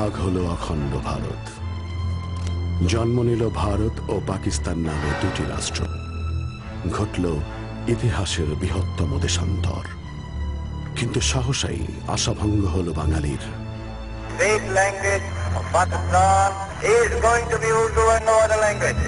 ভাগ হলো অখণ্ড ভারত। জন্ম নিল ভারত ও পাকিস্তান নামে দুটি রাষ্ট্র। ঘটল ইতিহাসের বৃহত্তম দেশান্তর। কিন্তু সহসাই আশাভঙ্গ হল বাঙালির। State language of Pakistan is going to be Urdu and no other language.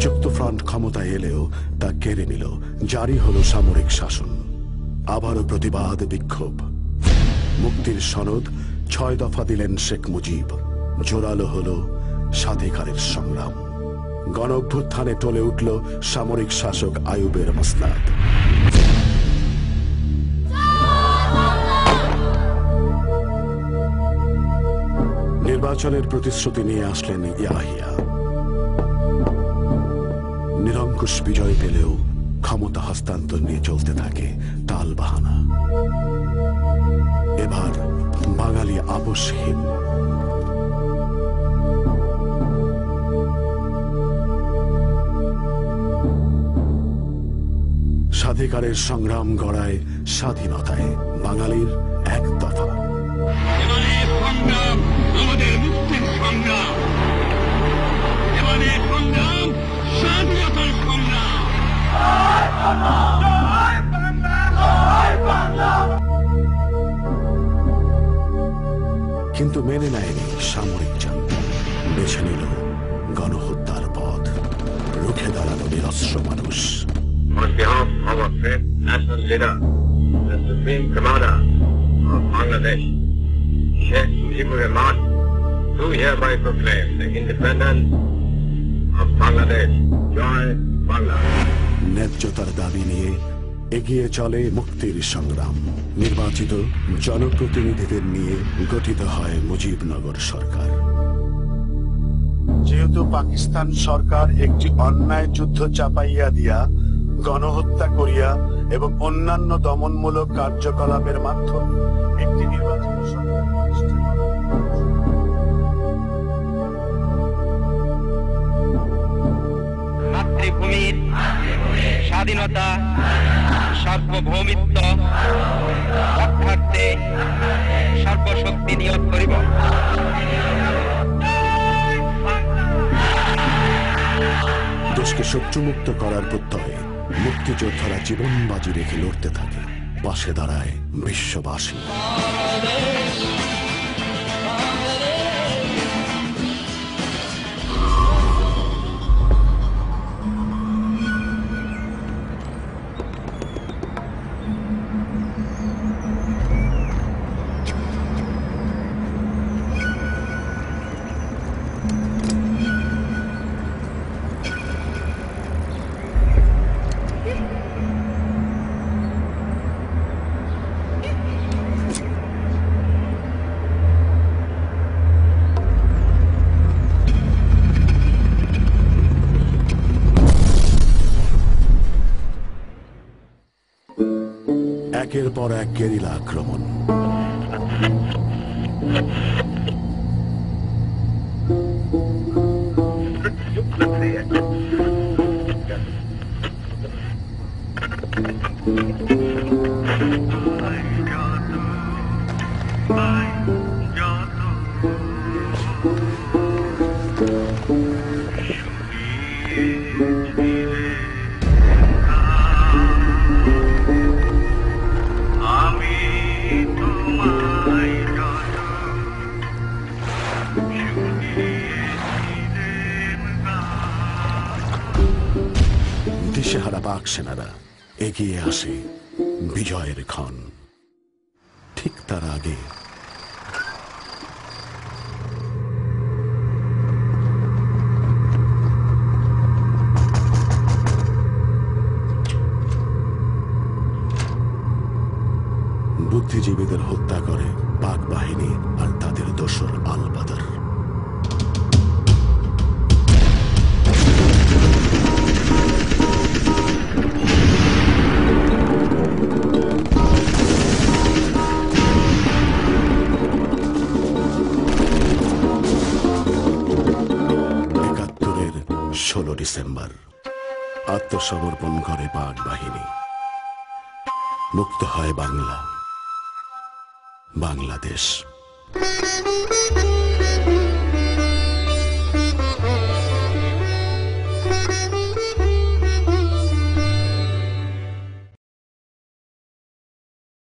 যুক্তফ্রন্ট ক্ষমতায় এলেও তা কেড়ে নিল, জারি হলো সামরিক শাসন। আবারও প্রতিবাদ বিক্ষোভ। মুক্তির সনদ 6 দফা দিলেন শেখ মুজিব। জোরালো হলো স্বাধিকারের সংগ্রাম। গণ অভ্যুত্থানে টলে উঠল সামরিক শাসক আইয়ুবের মসনাদ। নির্বাচনের প্রতিশ্রুতি নিয়ে আসলেন ইয়াহিয়া। নিরঙ্কুশ বিজয় পেলেও ক্ষমতা হস্তান্তর নিয়ে চলতে থাকে টালবাহানা। এবার বাঙালি আপোষহীন। স্বাধিকারের সংগ্রাম গড়ায় স্বাধীনতায় বাঙালির এক দফা। আমাদের মুক্তির সংগ্রাম, এবারের সংগ্রাম স্বাধীনতার সংগ্রাম। কিন্তু মেনে নেয়নি সামরিক জান্তা। বেছে নিল গণহত্যার পথ। রুখে দাঁড়ালো নিরস্ত্র মানুষ। On behalf of our great national leader, the Supreme Commander of Bangladesh, Sheikh Mujibur Rahman, do hereby proclaim the independence of Bangladesh. Joy Bangla. ন্যায্যতার দাবি নিয়ে এগিয়ে চলে মুক্তির সংগ্রাম। নির্বাচিত জনপ্রতিনিধিদের নিয়ে গঠিত হয় মুজিবনগর সরকার। যেহেতু পাকিস্তান সরকার একটি অন্যায় যুদ্ধ চাপাইয়া দিয়া, গণহত্যা করিয়া এবং অন্যান্য দমনমূলক কার্যকলাপের মাধ্যমে একটি নির্বাচিত সরকার প্রতিষ্ঠা করে। মাতৃভূমির স্বাধীনতা, সার্বভৌমিত্ব রক্ষার্থে সর্বশক্তি নিয়োগ করিব। দেশকে শত্রুমুক্ত করার প্রত্যয়ে মুক্তিযোদ্ধারা জীবন বাজি রেখে লড়তে থাকে। পাশে দাঁড়ায় বিশ্ববাসী। একের পর এক গেরিলা আক্রমণ। দিশেহারা পাক সেনারা এগিয়ে আসে বিজয়ের ক্ষণ। ঠিক তার আগে বুদ্ধিজীবীদের হত্যা করে পাক বাহিনী আর তাদের দোসর আল বাদর। ডিসেম্বর আত্মসমর্পণ করে পাক বাহিনী। মুক্ত হয় বাংলা, বাংলাদেশ।